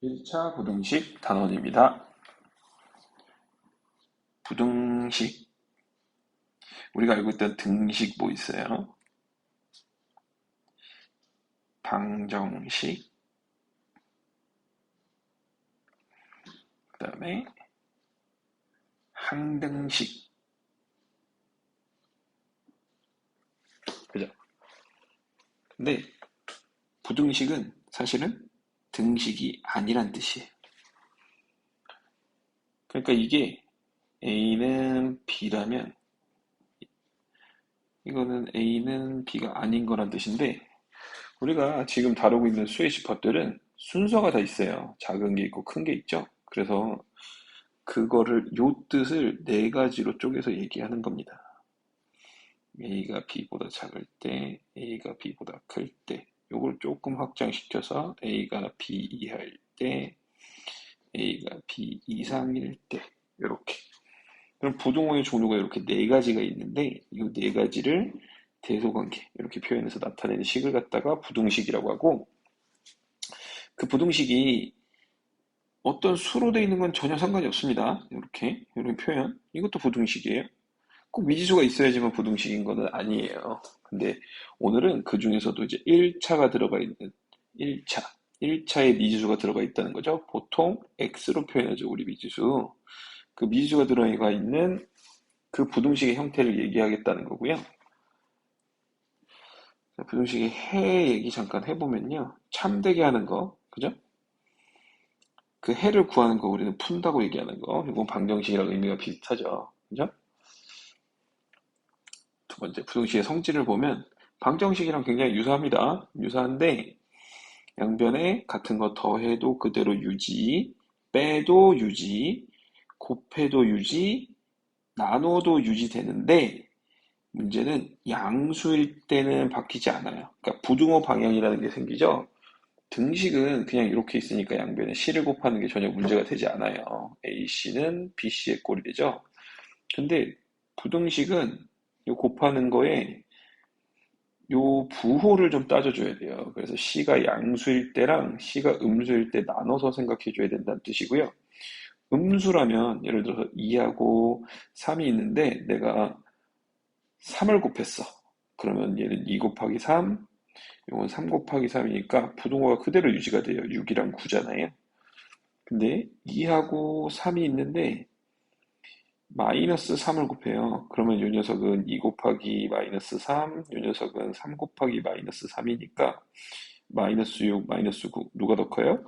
1차 부등식 단원입니다. 부등식. 우리가 알고 있던 등식 뭐 있어요? 방정식, 그 다음에 항등식. 그죠? 근데 부등식은 사실은 등식이 아니란 뜻이에요. 그러니까 이게 A는 B라면 이거는 A는 B가 아닌 거란 뜻인데 우리가 지금 다루고 있는 수의 집합들은 순서가 다 있어요. 작은 게 있고 큰 게 있죠. 그래서 그거를 요 뜻을 네 가지로 쪼개서 얘기하는 겁니다. A가 B보다 작을 때, A가 B보다 클 때, 요걸 조금 확장시켜서 A가 B 이하일 때, A가 B 이상일 때, 요렇게. 그럼 부등호의 종류가 이렇게 네 가지가 있는데, 이 네 가지를 대소관계, 이렇게 표현해서 나타내는 식을 갖다가 부등식이라고 하고, 그 부등식이 어떤 수로 되어 있는 건 전혀 상관이 없습니다. 이렇게, 이런 표현. 이것도 부등식이에요. 꼭 미지수가 있어야지만 부등식인 거는 아니에요. 근데 오늘은 그 중에서도 이제 1차가 들어가 있는 1차. 1차에 미지수가 들어가 있다는 거죠. 보통 x로 표현하죠, 우리 미지수. 그 미지수가 들어가 있는 그 부등식의 형태를 얘기하겠다는 거고요. 부등식의 해 얘기 잠깐 해보면요. 참되게 하는 거, 그죠? 그 해를 구하는 거 우리는 푼다고 얘기하는 거. 이건 방정식이랑 의미가 비슷하죠. 그죠? 두 번째, 부등식의 성질을 보면 방정식이랑 굉장히 유사합니다. 유사한데 양변에 같은 거 더해도 그대로 유지, 빼도 유지, 곱해도 유지, 나눠도 유지되는데 문제는 양수일 때는 바뀌지 않아요. 그러니까 부등호 방향이라는 게 생기죠. 등식은 그냥 이렇게 있으니까 양변에 C를 곱하는 게 전혀 문제가 되지 않아요. AC는 BC의 꼴이 되죠. 근데 부등식은 이 곱하는 거에 요 부호를 좀 따져줘야 돼요. 그래서 C가 양수일 때랑 C가 음수일 때 나눠서 생각해 줘야 된다는 뜻이고요. 음수라면 예를 들어서 2하고 3이 있는데 내가 3을 곱했어. 그러면 얘는 2 곱하기 3, 이건 3 곱하기 3이니까 부등호가 그대로 유지가 돼요. 6이랑 9잖아요. 근데 2하고 3이 있는데 마이너스 3을 곱해요. 그러면 이 녀석은 2 곱하기 마이너스 3, 이 녀석은 3 곱하기 마이너스 3이니까 마이너스 6, 마이너스 9 누가 더 커요?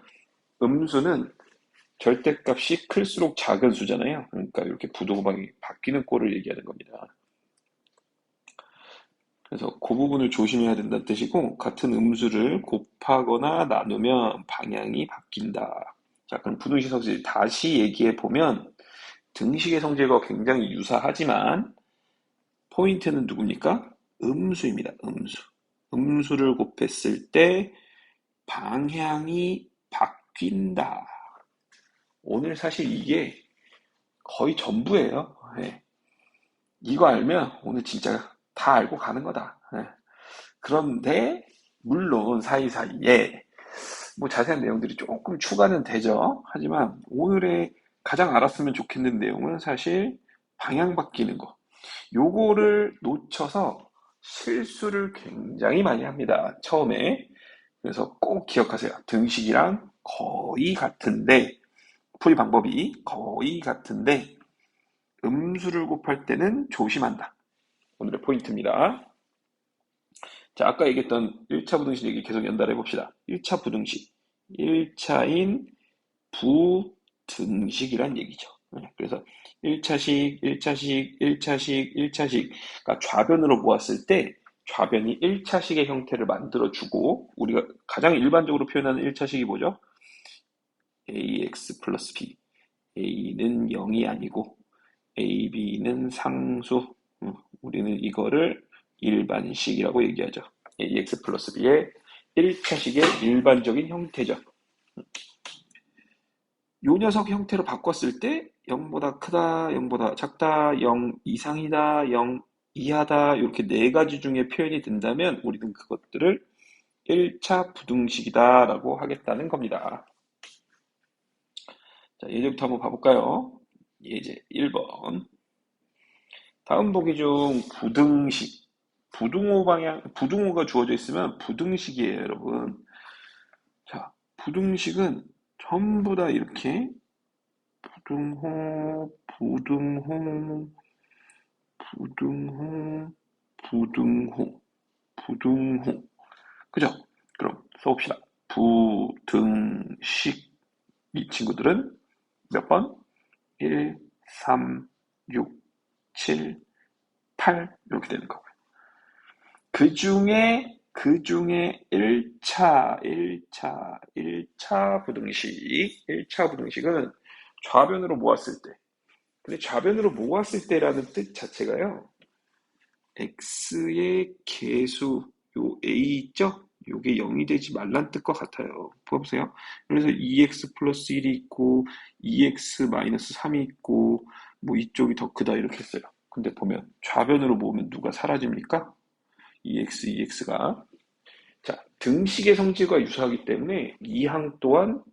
음수는 절대값이 클수록 작은 수잖아요. 그러니까 이렇게 부등호방이 바뀌는 꼴을 얘기하는 겁니다. 그래서 그 부분을 조심해야 된다는 뜻이고 같은 음수를 곱하거나 나누면 방향이 바뀐다. 자, 그럼 부등식 성질 다시 얘기해 보면 등식의 성질과 굉장히 유사하지만 포인트는 누굽니까? 음수입니다. 음수. 음수를 곱했을 때 방향이 바뀐다. 오늘 사실 이게 거의 전부예요. 예. 이거 알면 오늘 진짜 다 알고 가는 거다. 예. 그런데 물론 사이사이에 뭐 자세한 내용들이 조금 추가는 되죠. 하지만 오늘의 가장 알았으면 좋겠는 내용은 사실 방향 바뀌는 거. 요거를 놓쳐서 실수를 굉장히 많이 합니다. 처음에. 그래서 꼭 기억하세요. 등식이랑 거의 같은데, 풀이 방법이 거의 같은데, 음수를 곱할 때는 조심한다. 오늘의 포인트입니다. 자, 아까 얘기했던 1차 부등식 얘기 계속 연달아 해봅시다. 1차 부등식. 1차인 부등식이란 얘기죠. 그래서 1차식, 1차식, 1차식, 1차식. 그러니까 좌변으로 보았을 때 좌변이 1차식의 형태를 만들어주고 우리가 가장 일반적으로 표현하는 1차식이 뭐죠? ax 플러스 b. a는 0이 아니고 ab는 상수. 우리는 이거를 일반식이라고 얘기하죠. ax 플러스 b의 1차식의 일반적인 형태죠. 요 녀석 형태로 바꿨을 때 0보다 크다, 0보다 작다, 0 이상이다, 0 이하다 이렇게 네 가지 중에 표현이 된다면 우리는 그것들을 1차 부등식이다 라고 하겠다는 겁니다. 자, 예제부터 한번 봐볼까요? 예제 1번. 다음 보기 중 부등식. 부등호가 주어져 있으면 부등식이에요, 여러분. 자, 부등식은 전부 다 이렇게 부등호, 부등호, 부등호, 부등호, 부등호. 그죠? 그럼 써봅시다. 부등식. 이 친구들은 몇 번? 1, 3, 6, 7, 8 이렇게 되는 거고요. 그 중에 1차 부등식은 좌변으로 모았을 때. 근데 좌변으로 모았을 때라는 뜻 자체가요. x의 개수, 요 a 있죠? 요게 0이 되지 말란 뜻과 같아요. 보세요. 그래서 2x 플러스 1이 있고 2x 마이너스 3이 있고 뭐 이쪽이 더 크다 이렇게 했어요. 근데 보면 좌변으로 모으면 누가 사라집니까? 2x가. 자, 등식의 성질과 유사하기 때문에 이 항 또한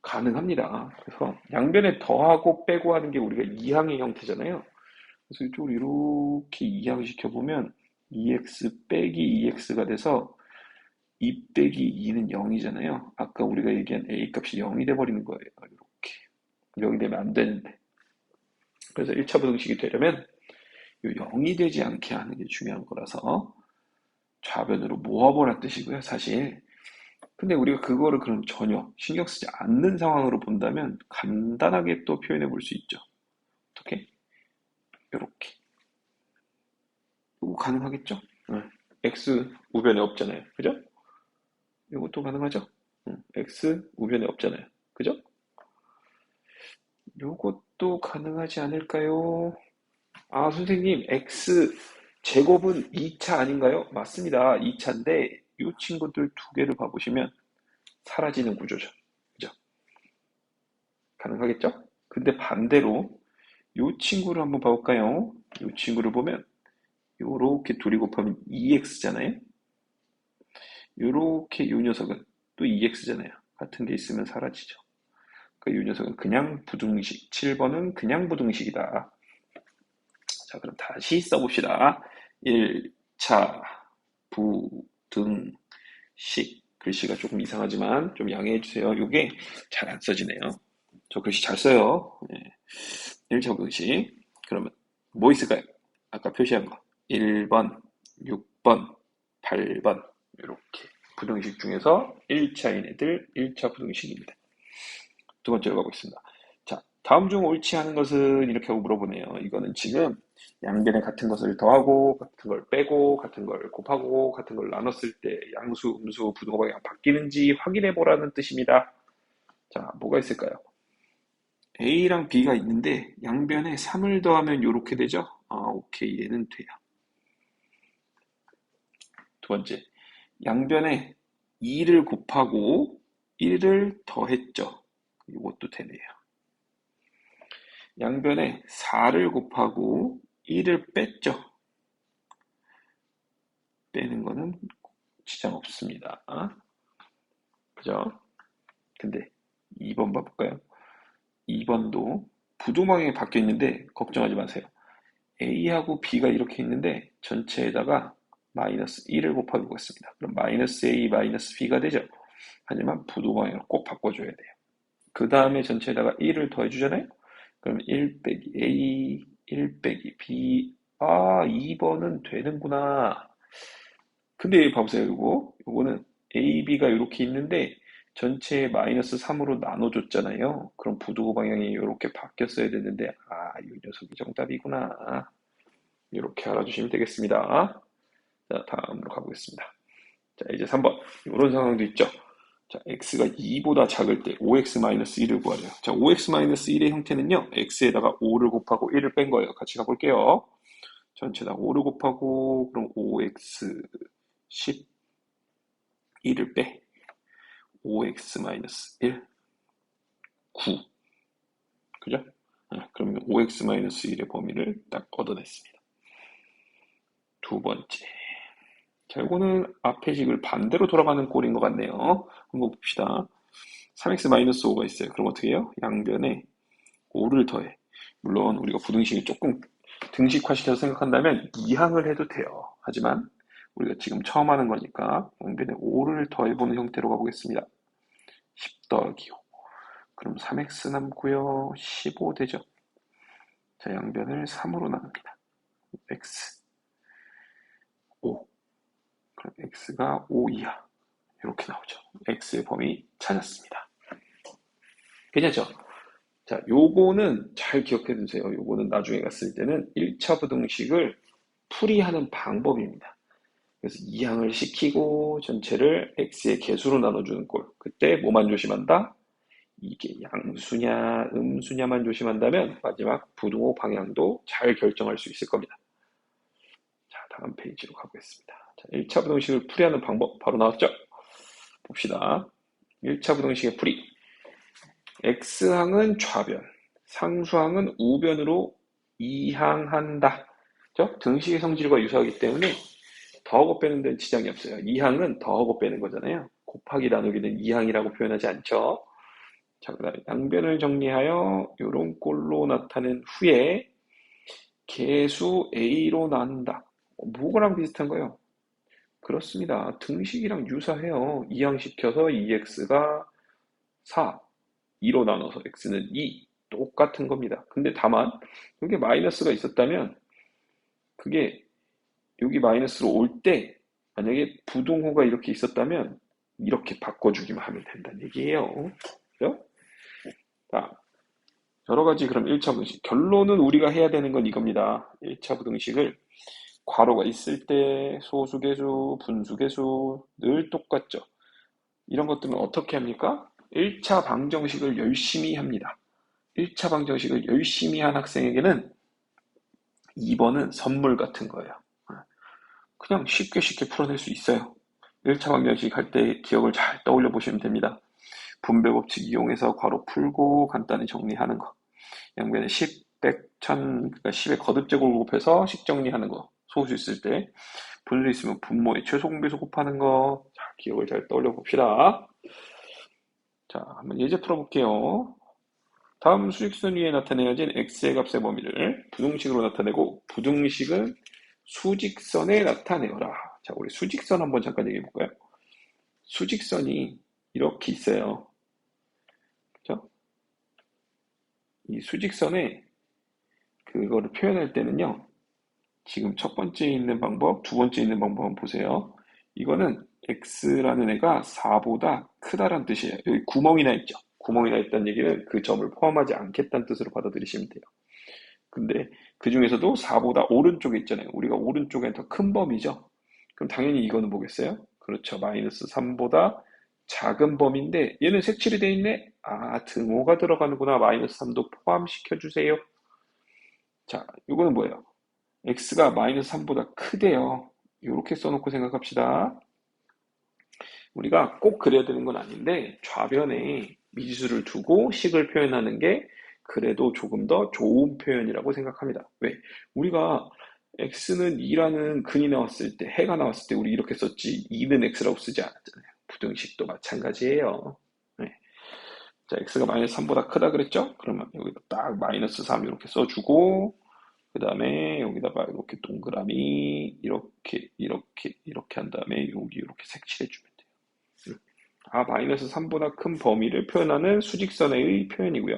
가능합니다. 그래서 양변에 더하고 빼고 하는 게 우리가 이항의 형태잖아요. 그래서 이쪽으로 이렇게 이항 시켜보면 2x 빼기 2x가 돼서 2 빼기 2는 0이잖아요. 아까 우리가 얘기한 a 값이 0이 돼버리는 거예요. 이렇게. 0이 되면 안 되는데. 그래서 1차 부등식이 되려면 이 0이 되지 않게 하는 게 중요한 거라서 좌변으로 모아보란 뜻이고요, 사실. 근데 우리가 그거를 그럼 전혀 신경 쓰지 않는 상황으로 본다면 간단하게 또 표현해 볼 수 있죠. 어떻게? 이렇게. 이거 가능하겠죠? x 우변에 없잖아요. 그죠? 이것도 가능하죠? x 우변에 없잖아요. 그죠? 이것도 가능하지 않을까요? 아, 선생님, x 제곱은 2차 아닌가요? 맞습니다. 2차인데 이 친구들 두 개를 봐보시면 사라지는 구조죠. 그죠? 가능하겠죠? 근데 반대로 이 친구를 한번 봐볼까요? 이 친구를 보면 요렇게 둘이 곱하면 2x잖아요. 요렇게 이 녀석은 또 2x잖아요. 같은 게 있으면 사라지죠. 그러니까 이 녀석은 그냥 부등식. 7번은 그냥 부등식이다. 자, 그럼 다시 써봅시다. 1차 부등식. 글씨가 조금 이상하지만 좀 양해해 주세요. 이게 잘 안 써지네요. 저 글씨 잘 써요. 네. 1차 부등식. 그러면 뭐 있을까요? 아까 표시한 거. 1번, 6번, 8번. 이렇게 부등식 중에서 1차인 애들 1차 부등식입니다. 두 번째로 가보겠습니다. 자, 다음 중 옳지 않은 것은 이렇게 하고 물어보네요. 이거는 지금 양변에 같은 것을 더하고 같은 걸 빼고 같은 걸 곱하고 같은 걸 나눴을 때 양수, 음수, 부등호 방향 바뀌는지 확인해 보라는 뜻입니다. 자, 뭐가 있을까요? A랑 B가 있는데 양변에 3을 더하면 이렇게 되죠? 아, 오케이. 얘는 돼요. 두 번째, 양변에 2를 곱하고 1을 더했죠. 이것도 되네요. 양변에 4를 곱하고 1을 뺐죠. 빼는 거는 지장 없습니다. 그죠? 근데 2번 봐볼까요? 2번도 부등방향이 바뀌어 있는데 걱정하지 마세요. A하고 B가 이렇게 있는데 전체에다가 마이너스 1을 곱하고 있습니다. 그럼 마이너스 A 마이너스 B가 되죠. 하지만 부등방향을 꼭 바꿔줘야 돼요. 그 다음에 전체에다가 1을 더해주잖아요. 그럼 1 빼기 A, 1 빼기 B. 아, 2번은 되는구나. 근데 봐보세요, 요거는 A, B가 이렇게 있는데 전체에 마이너스 3으로 나눠줬잖아요. 그럼 부등호 방향이 이렇게 바뀌었어야 되는데, 아, 이 녀석이 정답이구나. 이렇게 알아주시면 되겠습니다. 자, 다음으로 가보겠습니다. 자, 이제 3번. 이런 상황도 있죠. 자, x가 2보다 작을 때 5x-1을 구하래요. 자, 5x-1의 형태는요, x에다가 5를 곱하고 1을 뺀 거예요. 같이 가볼게요. 전체에다 5를 곱하고, 그럼 5x 10, 1을 빼. 5x-1, 9. 그죠? 그러면 5x-1의 범위를 딱 얻어냈습니다. 두 번째. 자, 이거는 앞의 식을 반대로 돌아가는 꼴인 것 같네요. 한번 봅시다. 3x 마이너스 5가 있어요. 그럼 어떻게 해요? 양변에 5를 더해. 물론 우리가 부등식을 조금 등식화시켜서 생각한다면 이항을 해도 돼요. 하지만 우리가 지금 처음 하는 거니까 양변에 5를 더해보는 형태로 가보겠습니다. 10 더하기 5. 그럼 3x 남고요. 15 되죠. 자, 양변을 3으로 나눕니다. x 5. 그럼 x가 5 이하. 이렇게 나오죠. x의 범위 찾았습니다. 괜찮죠? 자, 요거는 잘 기억해 두세요. 요거는 나중에 갔을 때는 1차 부등식을 풀이하는 방법입니다. 그래서 이항을 시키고 전체를 x의 개수로 나눠주는 꼴. 그때 뭐만 조심한다? 이게 양수냐 음수냐만 조심한다면 마지막 부등호 방향도 잘 결정할 수 있을 겁니다. 자, 다음 페이지로 가보겠습니다. 자, 1차 부등식을 풀이하는 방법 바로 나왔죠? 봅시다. 1차 부등식의 풀이. x항은 좌변, 상수항은 우변으로 이항한다. 그죠? 등식의 성질과 유사하기 때문에 더하고 빼는 데는 지장이 없어요. 이항은 더하고 빼는 거잖아요. 곱하기 나누기는 이항이라고 표현하지 않죠. 자, 그 다음에 양변을 정리하여 이런 꼴로 나타낸 후에 개수 a로 나눈다. 뭐랑 비슷한 거예요? 그렇습니다. 등식이랑 유사해요. 이항시켜서 2x가 4, 2로 나눠서 x는 2. 똑같은 겁니다. 근데 다만 여기 마이너스가 있었다면 그게 여기 마이너스로 올 때 만약에 부등호가 이렇게 있었다면 이렇게 바꿔주기만 하면 된다는 얘기예요. 그죠? 자, 여러 가지 그럼 1차 부등식. 결론은 우리가 해야 되는 건 이겁니다. 1차 부등식을 괄호가 있을 때 소수계수, 분수계수 늘 똑같죠. 이런 것들은 어떻게 합니까? 1차 방정식을 열심히 합니다. 1차 방정식을 열심히 한 학생에게는 2번은 선물 같은 거예요. 그냥 쉽게 풀어낼 수 있어요. 1차 방정식 할 때 기억을 잘 떠올려 보시면 됩니다. 분배 법칙 이용해서 괄호 풀고 간단히 정리하는 거. 양변에 10, 100, 1000, 그러니까 10의 거듭제곱을 곱해서 식 정리하는 거. 소수 있을 때. 분수 있으면 분모의 최소 공배수 곱하는 거. 자, 기억을 잘 떠올려 봅시다. 자, 한번 예제 풀어볼게요. 다음 수직선 위에 나타내어진 x의 값의 범위를 부등식으로 나타내고 부등식은 수직선에 나타내어라. 자, 우리 수직선 한번 잠깐 얘기해 볼까요? 수직선이 이렇게 있어요. 그죠? 이 수직선에 그거를 표현할 때는요. 지금 첫 번째 있는 방법, 두 번째 있는 방법 한번 보세요. 이거는 x라는 애가 4보다 크다란 뜻이에요. 여기 구멍이 나 있죠. 구멍이 나 있다는 얘기는 그 점을 포함하지 않겠다는 뜻으로 받아들이시면 돼요. 근데 그 중에서도 4보다 오른쪽에 있잖아요. 우리가 오른쪽에 더 큰 범위죠. 그럼 당연히 이거는 뭐겠어요? 그렇죠. 마이너스 3보다 작은 범위인데 얘는 색칠이 돼 있네? 아, 등호가 들어가는구나. 마이너스 3도 포함시켜주세요. 자, 이거는 뭐예요? x가 마이너스 3보다 크대요. 이렇게 써놓고 생각합시다. 우리가 꼭 그려야 되는 건 아닌데 좌변에 미지수를 두고 식을 표현하는 게 그래도 조금 더 좋은 표현이라고 생각합니다. 왜? 우리가 x는 2라는 근이 나왔을 때, 해가 나왔을 때 우리 이렇게 썼지 2는 x라고 쓰지 않았잖아요. 부등식도 마찬가지예요. 네. 자, x가 마이너스 3보다 크다 그랬죠? 그러면 여기다 딱 마이너스 3 이렇게 써주고 그 다음에 여기다가 이렇게 동그라미 이렇게 한 다음에 여기 이렇게 색칠해주면 돼요. 아, 마이너스 3보다 큰 범위를 표현하는 수직선의 표현이고요.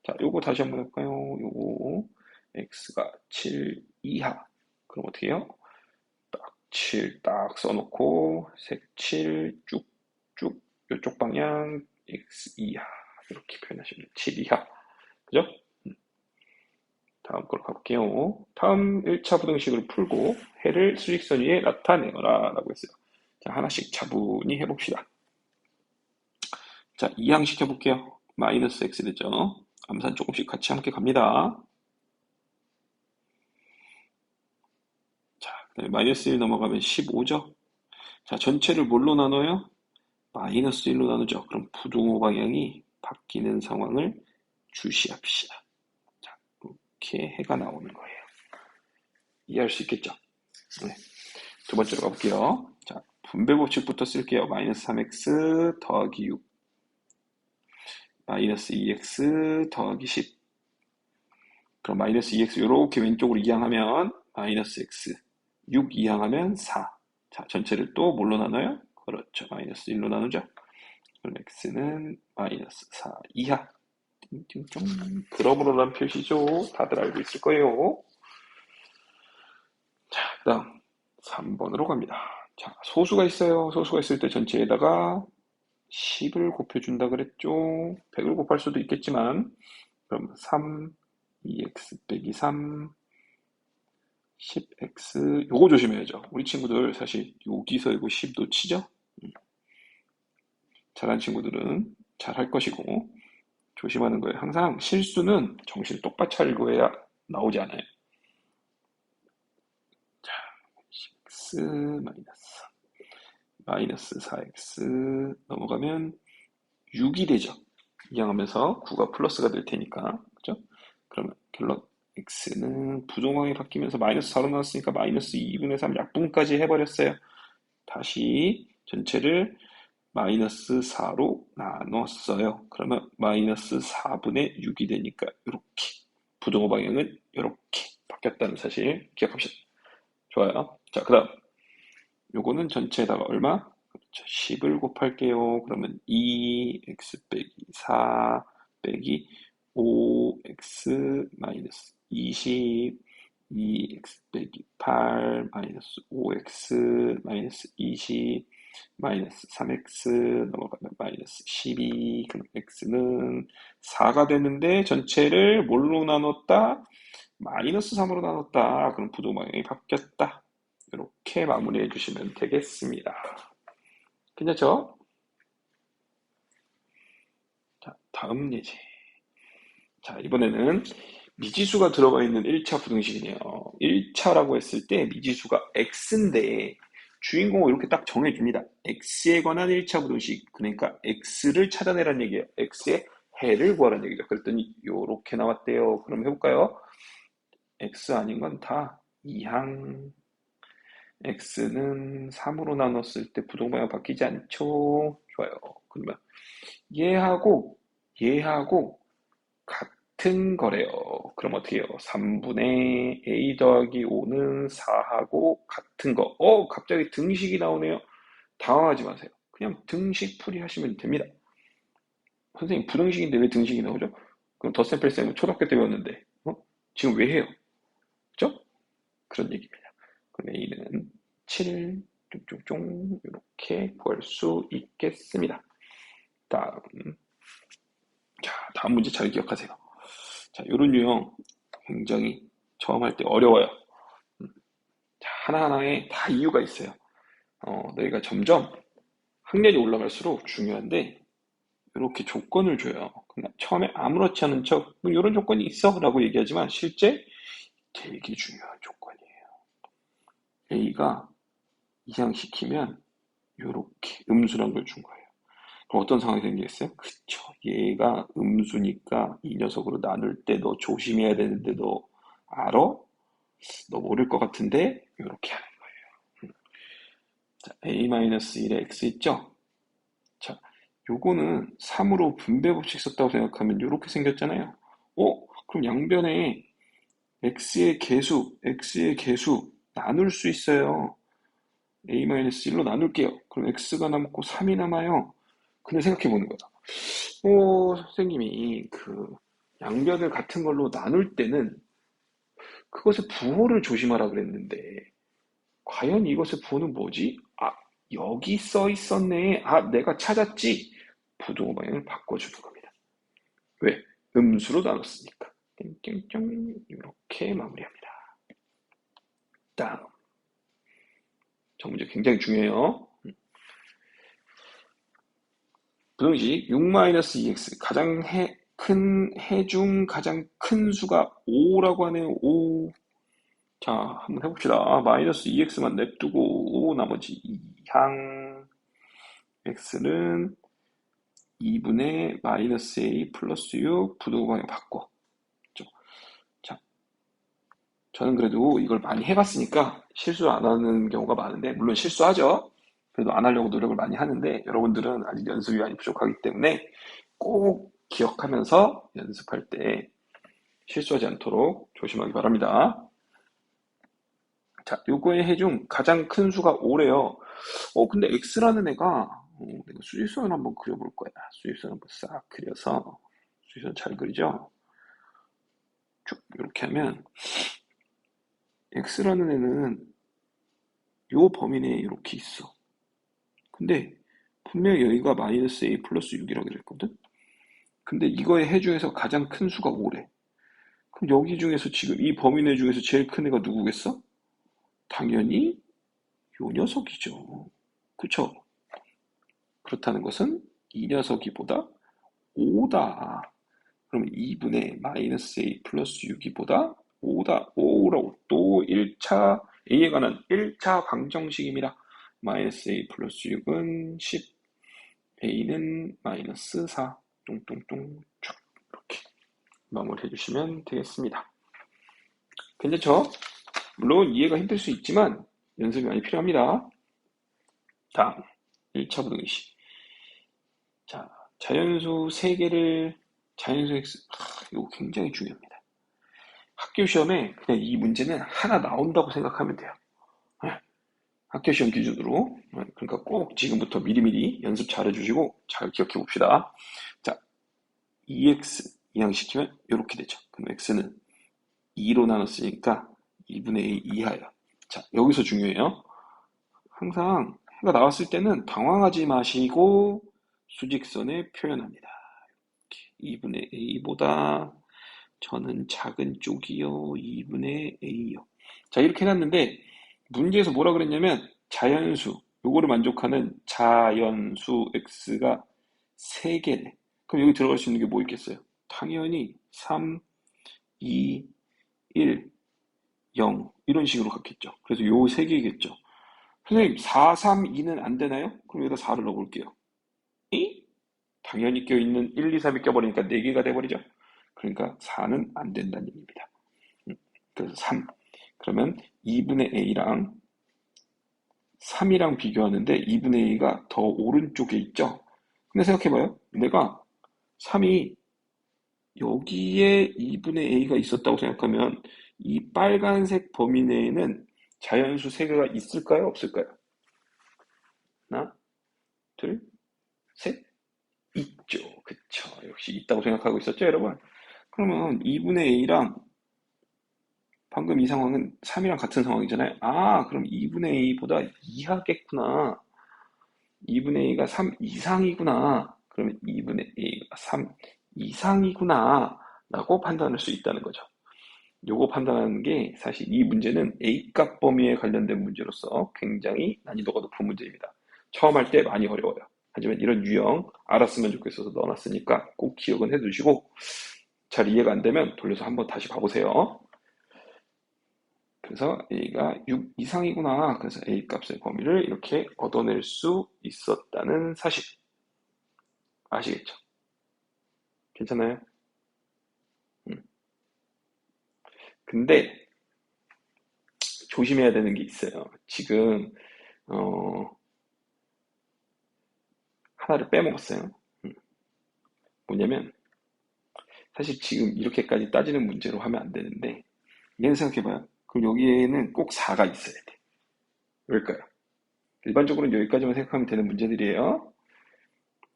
자, 요거 다시 한번 해볼까요? 요거 x가 7 이하. 그럼 어떻게 해요? 딱 7 딱 써놓고 색칠 쭉쭉 요쪽 방향 x 이하 이렇게 표현하시면 돼요. 7 이하. 그죠? 다음 걸로 가볼게요. 다음 1차 부등식을 풀고 해를 수직선 위에 나타내어라 라고 했어요. 자, 하나씩 차분히 해봅시다. 자, 이항식 해볼게요. 마이너스 x 됐죠? 암산 조금씩 같이 함께 갑니다. 자, 마이너스 1 넘어가면 15죠? 자, 전체를 뭘로 나눠요? 마이너스 1로 나누죠. 그럼 부등호 방향이 바뀌는 상황을 주시합시다. 자, 이렇게 해가 나오는 거예요. 이해할 수 있겠죠? 네. 두 번째로 가볼게요. 자, 분배 법칙부터 쓸게요. 마이너스 3x 더하기 6. 마이너스 2x 더하기 10. 그럼 마이너스 2x 이렇게 왼쪽으로 이항하면 마이너스 x 6 이항하면 4. 자, 전체를 또 뭘로 나눠요? 그렇죠. 마이너스 1로 나누죠. 그럼 x는 마이너스 4 이하. 띵띵띵. 그러므로란 표시죠. 다들 알고 있을 거예요. 자, 그 다음 3번으로 갑니다. 자, 소수가 있어요. 소수가 있을 때 전체에다가 10을 곱해준다 그랬죠. 100을 곱할 수도 있겠지만 그럼 3, 2x 빼기 3, 10x 요거 조심해야죠. 우리 친구들 사실 여기서 이거 10 놓치죠? 잘한 친구들은 잘할 것이고 조심하는 거예요. 항상 실수는 정신 똑바로 차리고 해야 나오지 않아요. 자, 10x 마이너스 4x 넘어가면 6이 되죠. 이항하면서 9가 플러스가 될 테니까. 그죠? 그러면 결론 x는 부동항이 바뀌면서 마이너스 4로 나왔으니까 마이너스 2분의 3 약분까지 해버렸어요. 다시 전체를 마이너스 4로 나눴어요. 그러면 마이너스 4분의 6이 되니까 이렇게 부동호 방향은 이렇게 바뀌었다는 사실 기억합시다. 좋아요. 자, 그 다음 요거는 전체에다가 얼마? 그렇죠. 10을 곱할게요. 그러면 2x 빼기 4 빼기 5x 마이너스 20 2x 빼기 8 마이너스 5x 마이너스 20 마이너스 3x 넘어가면 마이너스 12. 그럼 x는 4가 되는데 전체를 뭘로 나눴다? 마이너스 3으로 나눴다. 그럼 부동방향이 바뀌었다. 이렇게 마무리해 주시면 되겠습니다. 괜찮죠? 자, 다음 예제. 자, 이번에는 미지수가 들어가 있는 1차 부등식이네요. 1차라고 했을 때 미지수가 x인데 주인공을 이렇게 딱 정해줍니다. x에 관한 1차 부등식. 그러니까 x를 찾아내란 얘기예요. x의 해를 구하라는 얘기죠. 그랬더니 이렇게 나왔대요. 그럼 해볼까요? x 아닌 건 다 이항. x는 3으로 나눴을 때 부동방향 바뀌지 않죠? 좋아요. 그러면 얘하고 같은 거래요. 그럼 어떻게 해요? 3분의 a 더하기 5는 4하고 같은 거. 갑자기 등식이 나오네요. 당황하지 마세요. 그냥 등식 풀이하시면 됩니다. 선생님 부등식인데 왜 등식이 나오죠? 그럼 덧셈 뺄셈은 초등학교 때 배웠는데 지금 왜 해요? 그죠? 그런 얘기입니다. 그럼 a는 7 쭉쭉쭉 이렇게 구할 수 있겠습니다. 다음, 자, 다음 문제 잘 기억하세요. 자, 이런 유형 굉장히 처음 할 때 어려워요. 자, 하나하나에 다 이유가 있어요. 너희가 점점 학년이 올라갈수록 중요한데 이렇게 조건을 줘요. 그냥 처음에 아무렇지 않은 척 이런 조건이 있어 라고 얘기하지만 실제 되게 중요한 조건이에요. A가 이항시키면 이렇게 음수란 걸 준 거예요. 그럼 어떤 상황이 생기겠어요? 그쵸. 얘가 음수니까 이 녀석으로 나눌 때 너 조심해야 되는데 너 알아? 너 모를 것 같은데 이렇게 하는 거예요. 자, a-1의 x 있죠? 자, 요거는 3으로 분배 법칙 썼다고 생각하면 이렇게 생겼잖아요. 그럼 양변에 x의 개수 나눌 수 있어요. a-1로 나눌게요. 그럼 x가 남고 3이 남아요. 근데 생각해 보는 거야. 선생님이 그 양변을 같은 걸로 나눌 때는 그것의 부호를 조심하라 그랬는데 과연 이것의 부호는 뭐지? 여기 써 있었네. 내가 찾았지. 부동호 방향을 바꿔주는 겁니다. 왜? 음수로 나눴으니까. 땡땡땡 이렇게 마무리합니다. 다음. 저 문제 굉장히 중요해요. 부등식 6-2x 가장 해중 가장 큰 수가 5라고 하네요. 5. 자, 한번 해봅시다. 마이너스 2x만 냅두고 나머지 2항 x는 2분의 마이너스 a 플러스 6 부등호 방향 바꿔. 자, 저는 그래도 이걸 많이 해봤으니까 실수 안 하는 경우가 많은데 물론 실수하죠. 그래도 안 하려고 노력을 많이 하는데 여러분들은 아직 연습이 많이 부족하기 때문에 꼭 기억하면서 연습할 때 실수하지 않도록 조심하기 바랍니다. 자, 요거의 해 중 가장 큰 수가 5래요. 근데 x라는 애가 내가 수직선을 한번 그려볼 거야. 수직선 한번 싹 그려서 수직선 잘 그리죠? 쭉 이렇게 하면 x라는 애는 요 범위 내에 이렇게 있어. 근데 분명히 여기가 마이너스 a 플러스 6이라고 그랬거든? 근데 이거의 해 중에서 가장 큰 수가 5래. 그럼 여기 중에서 지금 이 범위 내 중에서 제일 큰 애가 누구겠어? 당연히 요 녀석이죠. 그쵸? 그렇다는 것은 이 녀석이보다 5다. 그러면 2분의 마이너스 a 플러스 6이보다 5다. 5라고 또 1차 a에 관한 1차 방정식입니다. 마이너스 a 플러스 6은 10, a는 마이너스 4, 똥똥똥 쭉 이렇게 마무리해 주시면 되겠습니다. 괜찮죠? 물론 이해가 힘들 수 있지만 연습이 많이 필요합니다. 다음 1차 부등식. 자, 자연수 3개를 자연수 x 이거 굉장히 중요합니다. 학교 시험에 그냥 이 문제는 하나 나온다고 생각하면 돼요. 네, 학교 시험 기준으로. 그러니까 꼭 지금부터 미리미리 연습 잘 해주시고 잘 기억해 봅시다. 자, 2x 이항시키면 이렇게 되죠. 그럼 x는 2로 나눴으니까 2분의 a 이하예요. 자, 여기서 중요해요. 항상 해가 나왔을 때는 당황하지 마시고 수직선에 표현합니다. 2분의 a보다 저는 작은 쪽이요. 2분의 a요. 자, 이렇게 해놨는데 문제에서 뭐라 그랬냐면 자연수, 요거를 만족하는 자연수 x가 3개래. 그럼 여기 들어갈 수 있는 게 뭐 있겠어요? 당연히 3, 2, 1, 0 이런 식으로 갔겠죠. 그래서 요 3개겠죠. 선생님 4, 3, 2는 안 되나요? 그럼 여기다 4를 넣어볼게요. 이? 당연히 껴있는 1, 2, 3이 껴버리니까 4개가 돼버리죠. 그러니까 4는 안 된다는 얘기입니다. 그래서 3. 그러면 2분의 a랑 3이랑 비교하는데 2분의 a가 더 오른쪽에 있죠. 근데 생각해봐요. 내가 3이 여기에 2분의 a가 있었다고 생각하면 이 빨간색 범위 내에는 자연수 3개가 있을까요? 없을까요? 하나, 둘, 셋. 있죠. 그쵸. 역시 있다고 생각하고 있었죠, 여러분? 그러면 2분의 a랑 방금 이 상황은 3이랑 같은 상황이잖아요. 아, 그럼 2분의 a보다 이하겠구나. 2분의 a가 3 이상이구나. 그러면 2분의 a가 3 이상이구나. 라고 판단할 수 있다는 거죠. 요거 판단하는 게 사실 이 문제는 A값 범위에 관련된 문제로서 굉장히 난이도가 높은 문제입니다. 처음 할 때 많이 어려워요. 하지만 이런 유형 알았으면 좋겠어서 넣어놨으니까 꼭 기억은 해두시고 잘 이해가 안 되면 돌려서 한번 다시 봐보세요. 그래서 A가 6 이상이구나. 그래서 A값의 범위를 이렇게 얻어낼 수 있었다는 사실. 아시겠죠? 괜찮아요? 근데 조심해야 되는 게 있어요. 지금 어, 하나를 빼먹었어요. 뭐냐면 사실 지금 이렇게까지 따지는 문제로 하면 안 되는데 얘는 생각해봐요. 그럼 여기에는 꼭 4가 있어야 돼. 왜일까요? 일반적으로는 여기까지만 생각하면 되는 문제들이에요.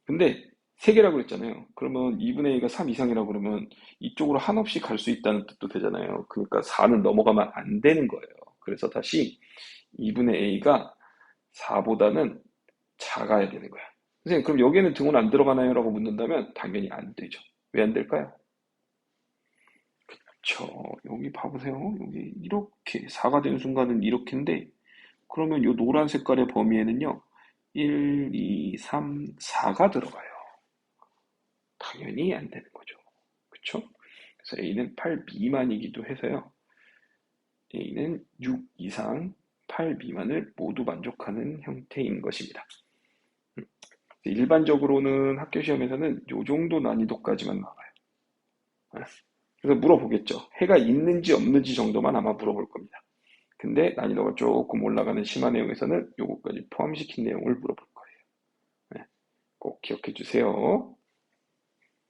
근데 3개라고 그랬잖아요. 그러면 2분의 a가 3 이상이라고 그러면 이쪽으로 한없이 갈 수 있다는 뜻도 되잖아요. 그러니까 4는 넘어가면 안 되는 거예요. 그래서 다시 2분의 a가 4보다는 작아야 되는 거야. 선생님, 그럼 여기에는 등원 안 들어가나요? 라고 묻는다면 당연히 안 되죠. 왜 안 될까요? 그쵸. 여기 봐보세요. 여기 이렇게 4가 되는 순간은 이렇게인데 그러면 이 노란 색깔의 범위에는요. 1, 2, 3, 4가 들어가요. 당연히 안 되는 거죠. 그쵸? 그래서 A는 8 미만이기도 해서요. A는 6 이상 8 미만을 모두 만족하는 형태인 것입니다. 일반적으로는 학교 시험에서는 이 정도 난이도까지만 나와요. 그래서 물어보겠죠. 해가 있는지 없는지 정도만 아마 물어볼 겁니다. 근데 난이도가 조금 올라가는 심화 내용에서는 요거까지 포함시킨 내용을 물어볼 거예요. 네, 꼭 기억해 주세요.